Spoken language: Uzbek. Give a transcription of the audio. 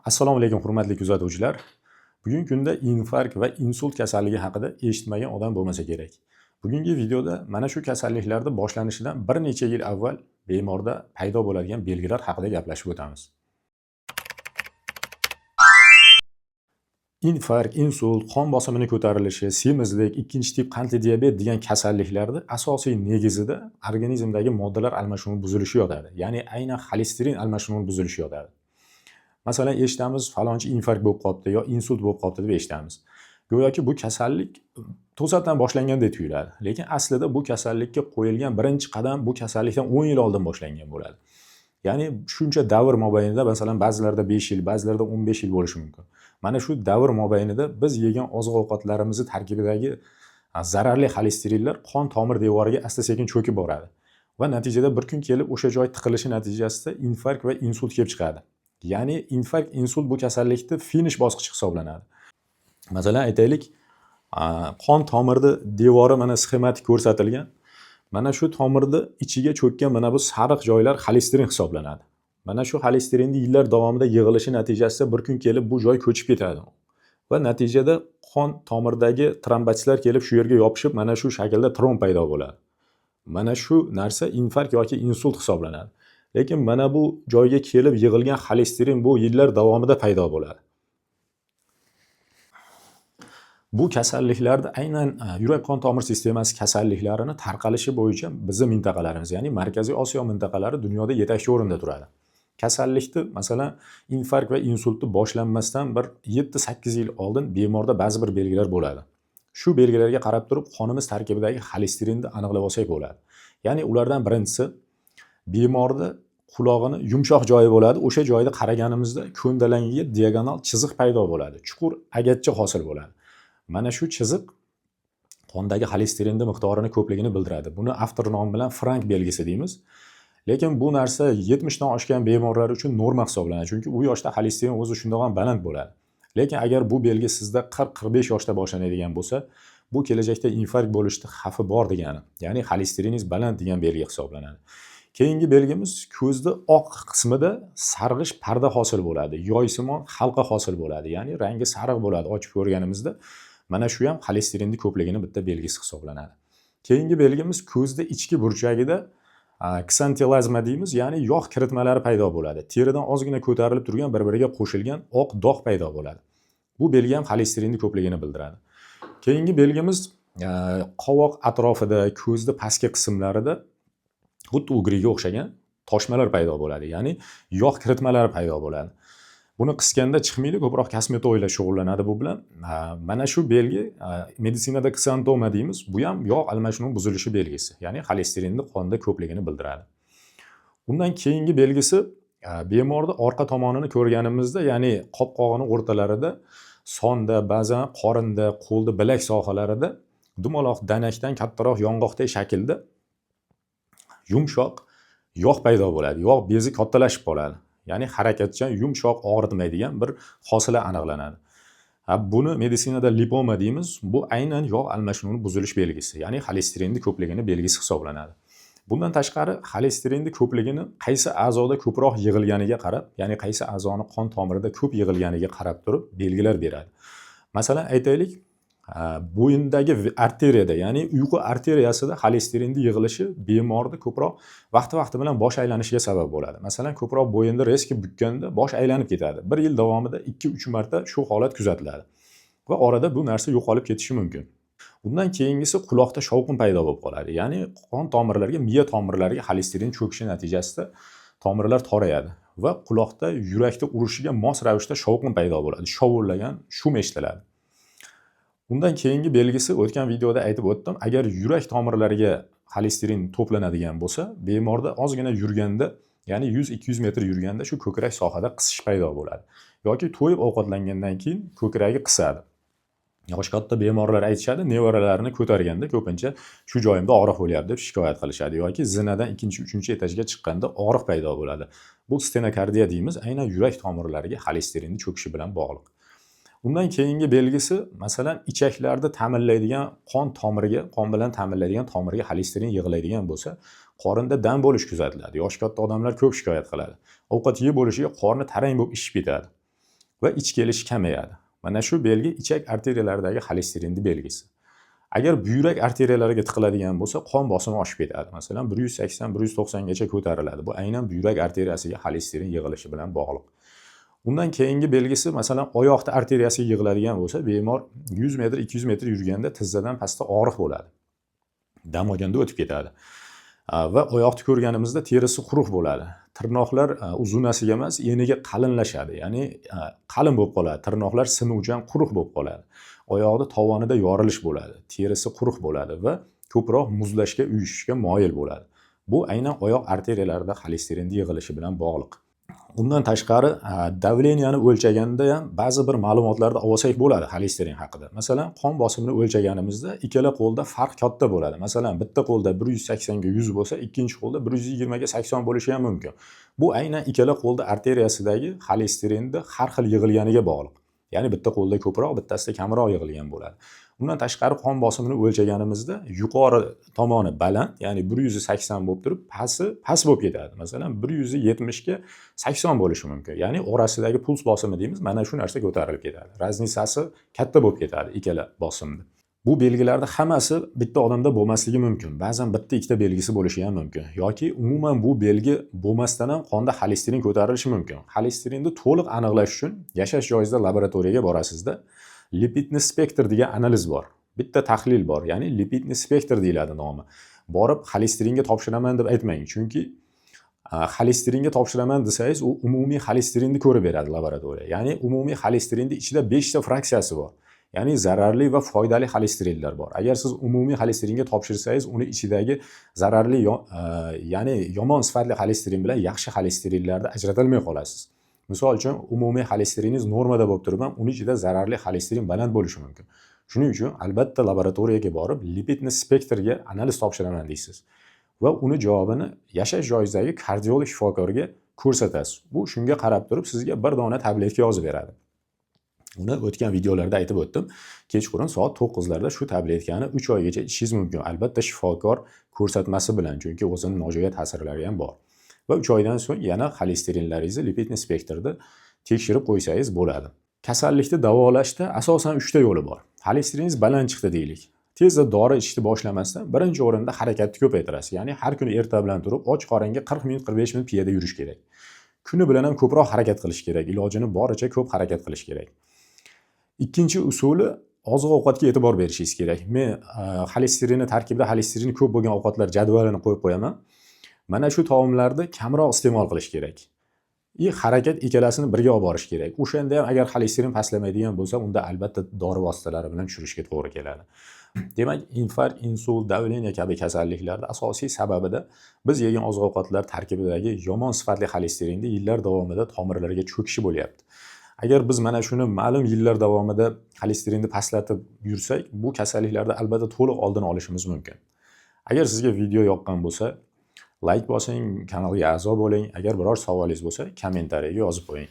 Assalomu alaykum hurmatli kuzatuvchilar. Bugungi kunda infarkt va insult kasalligi haqida eshitmagan odam bo'lmasa kerak. Bugungi videoda mana shu kasalliklarning boshlanishidan bir necha yil avval bemorda paydo bo'ladigan belgilar haqida gaplashib o'tamiz. Infarkt, insult, qon bosimining ko'tarilishi, semizlik, ikkinchi tip qandli diabet degan kasalliklarda asosiy negizida organizmdagi moddalar almashinuvi buzilishi yotadi. Ya'ni aynan xolesterin almashinuvi buzilishi yotadi. Masalan, eshitamiz falonchi infarkt bo'lib qolibdi yo insult bo'lib qolibdi deb eshitamiz. Go'yoki bu kasallik to'satdan boshlangandek tuyuladi. Lekin aslida bu kasallikka qo'yilgan birinchi qadam bu kasallikdan 10 yil oldin boshlangan bo'ladi. Ya'ni shuncha davr mobaynida, masalan, ba'zilarda 5 yil, ba'zilarda 15 yil bo'lishi mumkin. Mana shu davr mobaynida biz yegan oziq-ovqatlarimizni tarkibidagi zararli xolesterinlar qon tomir devoriga asta-sekin cho'kib boradi. Va natijada bir kun kelib o'sha joy tiqilishi natijasida infarkt va insult kelib chiqadi. Ya'ni infarkt, insult bu kasallikning finish bosqichi hisoblanadi. Masalan, aytaylik, qon tomirni devori mana sxematik ko'rsatilgan. Mana shu tomirni ichiga cho'kkan mana bu sariq joylar xolesterin hisoblanadi. Mana shu xolesterinning yillar davomida yig'ilishi natijasida bir kun kelib bu joy ko'chib ketadi. Va natijada qon tomirdagi trombotitlar kelib shu yerga yopishib, mana shu shaklda tromb paydo bo'ladi. Mana shu narsa infarkt yoki insult hisoblanadi. Lekin mana bu joyga kelib yig'ilgan xolesterin bu yillar davomida paydo bo'ladi. Bu kasalliklarda aynan yurak qon tomir sistemasi kasalliklarini tarqalishi bo'yicha bizning mintaqalarimiz, ya'ni Markaziy Osiyo mintaqalari dunyoda yetakchi o'rinda turadi. Kasallikni, masalan, infarkt va insultni boshlanmasdan bir 7-8 yil oldin bemorda ba'zi bir belgilar bo'ladi. Shu belgilarga qarab turib qonimiz tarkibidagi xolesterinni aniqlab olsak bo'ladi. Ya'ni ulardan birinchisi, bemorda qulog'ini yumshoq joyi bo'ladi. O'sha joyda qaraganimizda ko'ndalangiga diagonal chiziq paydo bo'ladi. Chuqur agatcha hosil bo'ladi. Mana shu chiziq qondagi xolesterinning miqdorini ko'pligini bildiradi. Buni avtor nomi bilan Frank belgisi deymiz. Lekin bu narsa 70 dan oshgan bemorlar uchun norma hisoblanadi. Chunki u yoshda xolesterin o'zi shunday ham baland bo'ladi. Lekin agar bu belgi sizda 40-45 yoshda boshlanadigan bo'lsa, bu kelajakda infarkt bo'lishning xavfi bor degani. Ya'ni xolesteriniz baland degan belgi hisoblanadi. Keyingi belgimiz ko'zda oq qismida sarg'ish parda hosil bo'ladi. Yoysimon halqa hosil bo'ladi. Ya'ni rangi sariq bo'ladi ochib ko'rganimizda. Mana shu ham xolesterinning ko'pligini bitta belgisi hisoblanadi. Keyingi belgimiz ko'zda ichki burchagida ksantilazma deymiz, ya'ni yog' kiritmalari paydo bo'ladi. Teridan ozgina ko'tarilib turgan bir-biriga qo'shilgan oq dog' paydo bo'ladi. Bu belgi ham xolesterinning ko'pligini bildiradi. Keyingi belgimiz qovoq atrofida, ko'zda pastki qismlarida xuddi ugriga o'xshagan toshmalar paydo bo'ladi. Ya'ni yog' kiritmalari paydo bo'ladi. Buni qisganda chiqmaydi, ko'proq kosmetologlar shug'ullanadi bu bilan. Mana shu belgi meditsinada ksantoma deymiz. Bu ham yog' almashinuvi buzilishi belgisi. Ya'ni xolesterinning qonda ko'pligini bildiradi. Undan keyingi belgisi bemorda orqa tomonini ko'rganimizda, ya'ni qopqog'ining o'rtalarida, sonda, ba'zan qorinda, qo'lda, bilak sohalarida dumaloq danakdan kattaroq yong'oqdek shaklda yumshoq yog' paydo bo'ladi. Yog' bezi kattalashib qoladi. Ya'ni harakatchan, yumshoq, og'ritmaydigan bir hosila aniqlanadi. Buni meditsinada lipoma deymiz. Bu aynan yog' almashinuvi buzilish belgisi, ya'ni xolesterinning ko'pligini belgisi hisoblanadi. Bundan tashqari xolesterinning ko'pligini qaysi a'zoda ko'proq yig'ilganiga qarab, ya'ni qaysi a'zoni qon tomirida ko'p yig'ilganiga qarab turib belgilar beradi. Masalan, aytaylik, bo'yindagi arteriyada, ya'ni uyqu arteriyasida xolesterinning yig'ilishi bemorda ko'proq vaqti bilan bosh aylanishiga sabab bo'ladi. Masalan, ko'proq bo'yinda reski bukkanda bosh aylanib ketadi. 1 yil davomida 2-3 marta shu holat kuzatiladi. Va orada bu narsa yo'qolib ketishi mumkin. Undan keyingisi quloqda shovqin paydo bo'lib qoladi. Ya'ni qon tomirlariga, miya tomirlariga xolesterin cho'kishi natijasida tomirlar torayadi va quloqda yurakda urishiga mos ravishda shovqin paydo bo'ladi. Shovullagan shum eshitiladi. Undan keyingi belgisi o'tgan videoda aytib o'tdim. Agar yurak tomirlariga xolesterin to'planadigan bo'lsa, bemorda ozgina yurganda, ya'ni 100-200 metr yurganda shu ko'krak sohada qisish paydo bo'ladi. Yoki to'yib ovqatlangandan keyin ko'kragi qisadi. Yosh katta bemorlar aytishadi, nevaralarini ko'targanda ko'pincha shu joyimda og'riq bo'lyapti deb shikoyat qilishadi. Yoki zinadan 2-3 etajga chiqqanda og'riq paydo bo'ladi. Bu stenokardiya deymiz, aynan yurak tomirlariga xolesterinning cho'kishi bilan bog'liq. Undan keyingi belgisi, masalan, ichaklarda ta'minlaydigan qon tomiriga, qon bilan ta'minlaydigan tomirga xolesterin yig'iladigan bo'lsa, qorinda dam bo'lish kuzatiladi. Yosh katta odamlar ko'p shikoyat qiladi. Ovqat yeb bo'lishiga qorni tarang bo'lib ishib ketadi. va ich kelishi kamayadi. Mana shu belgi ichak arteriyalaridagi xolesterinning belgisi. Agar buyrak arteriyalariga tiqiladigan bo'lsa, qon bosimi oshib ketadi. Masalan, 180-190 gacha ko'tariladi. Bu aynan buyrak arteriyasiga xolesterin yig'ilishi bilan bog'liq. Undan keyingi belgisi, masalan, oyoqda arteriyasiga yig'iladigan bo'lsa, bemor 100 metr, 200 metr yurganda tizzadan pastda og'riq bo'ladi. Dam olganda o'tib ketadi. Va oyoqni ko'rganimizda terisi quruq bo'ladi. Tirnoqlar uzunasiga emas, eniga qalinlashadi. Ya'ni qalin bo'lib qoladi. Tirnoqlar sinuvchan quruq bo'lib qoladi. Oyoqni tovonida yorilish bo'ladi. Terisi quruq bo'ladi va ko'proq muzlashga, uyushishga moyil bo'ladi. Bu aynan oyoq arteriyalarida xolesterinning yig'ilishi bilan bog'liq. Undan tashqari davleniyani o'lchaganda ham ba'zi bir ma'lumotlarda olsak bo'ladi xolesterin haqida. Masalan, qon bosimini o'lchaganimizda ikkala qo'lda farq katta bo'ladi. Masalan, bitta qo'lda 180 ga 100 bo'lsa, ikkinchi qo'lda 120 ga 80 bo'lishi ham mumkin. Bu aynan ikkala qo'lda arteriyasidagi xolesterinning har xil yig'ilganiga bog'liq. Ya'ni bitta qo'lda ko'proq, bittasida kamroq yig'ilgan bo'ladi. Undan tashqari qon bosimini o'lchaganimizda yuqori tomoni baland, ya'ni 180 bo'lib turib, past bo'lib ketadi. Masalan, 170 ga 80 bo'lishi mumkin. Ya'ni orasidagi puls bosimi deymiz, mana shu narsa ko'tarilib ketadi. Raznisasi katta bo'lib ketadi ikkala bosimda. Bu belgilarda hammasi bitta odamda bo'lmasligi mumkin. Ba'zan bitta ikkita belgisi bo'lishi ham mumkin. Yoki umuman bu belgi bo'lmasdan ham qonda xolesterin ko'tarilishi mumkin. Xolesterinni to'liq aniqlash uchun yashash joyingizda laboratoriyaga borasizda, lipidni spektr degan analiz bor. Bitta tahlil bor, ya'ni lipidni spektr deyiladi nomi. Borib xolesteringa topshiraman deb aytmang, chunki xolesteringa topshiraman desangiz, u umumiy xolesterinni ko'rib beradi laboratoriya. Ya'ni umumiy xolesterinning ichida 5 ta fraksiyasi bor. Ya'ni zararli va foydali xolesterinlar bor. Agar siz umumiy xolesteringa topshirsangiz, uni ichidagi zararli, ya'ni yomon sifatli xolesterin bilan yaxshi xolesterinlarni ajratolmay qolasiz. Misol uchun, umumiy xolesteriniz normada bo'lib turib ham, uni ichida zararli xolesterin baland bo'lishi mumkin. Shuning uchun albatta laboratoriyaga borib, lipidni spektrga analiz topshiraman deysiz va uni javobini yashash joyingizdagi kardiolog shifokorga ko'rsatasiz. Bu shunga qarab turib sizga bir dona tabletka yozib beradi. Uni o'tgan videolarda aytib o'tdim. Kechqurun soat 9 larda shu tabletkani 3 oygacha ichishingiz mumkin. Albatta shifokor ko'rsatmasi bilan, chunki o'zining nojo'ya ta'sirlari ham bor. Va 3 oydan so'ng yana xolesterinlaringizni lipidni spektrda tekshirib qo'ysangiz bo'ladi. Kasallikni davolashda asosan 3 ta yo'li bor. Xolesteriniz baland chiqdi deylik. Tezda dori ichishni boshlamasdan birinchi o'rinda harakatni ko'paytirasiz. Ya'ni har kuni erta bilan turib, och qoringa 40 minut, 45 minut piyoda yurish kerak. Kuni bilan ham ko'proq harakat qilish kerak. Ilojini boricha ko'p harakat qilish kerak. Ikkinchi usuli oziq-ovqatga e'tibor berishingiz kerak. Men xolesterinni tarkibida xolesterin ko'p bo'lgan ovqatlar jadvalini qo'yib qo'yaman. Mana shu taomlarni kamroq iste'mol qilish kerak. Harakat ikkalasini birga olib borish kerak. O'shanda ham agar xolesterin pastlamaydigan bo'lsa, unda albatta dori vositalari bilan tushirishga to'g'ri keladi. Demak, infarkt, insult, davleniya kabi kasalliklarda asosiy sababida biz yegan oziq-ovqatlar tarkibidagi yomon sifatli xolesterinni yillar davomida tomirlarga cho'kishi bo'lyapti. Agar biz mana shuni ma'lum yillar davomida xolesterinni pastlatib yursak, bu kasalliklarda albatta to'liq oldini olishimiz mumkin. Agar sizga video yoqqan bo'lsa, like bosing, kanalga a'zo bo'ling. Agar biror savolingiz bo'lsa, kommentariyaga yozib qo'ying.